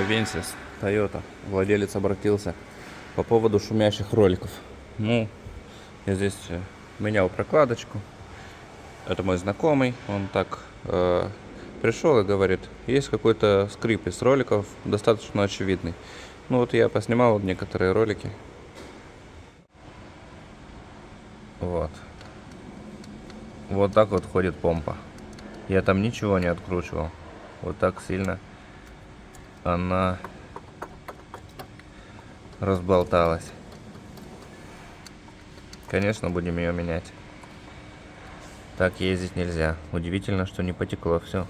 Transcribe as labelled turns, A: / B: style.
A: Венсис, Toyota. Владелец обратился по поводу шумящих роликов. Ну, я здесь менял прокладочку. Это мой знакомый. Он так пришел и говорит, есть какой-то скрип из роликов, достаточно очевидный. Ну вот я поснимал некоторые ролики. Вот. Вот так вот ходит помпа. Я там ничего не откручивал. Вот так сильно она разболталась. Конечно, будем ее менять. Так ездить нельзя. Удивительно, что не потекло все.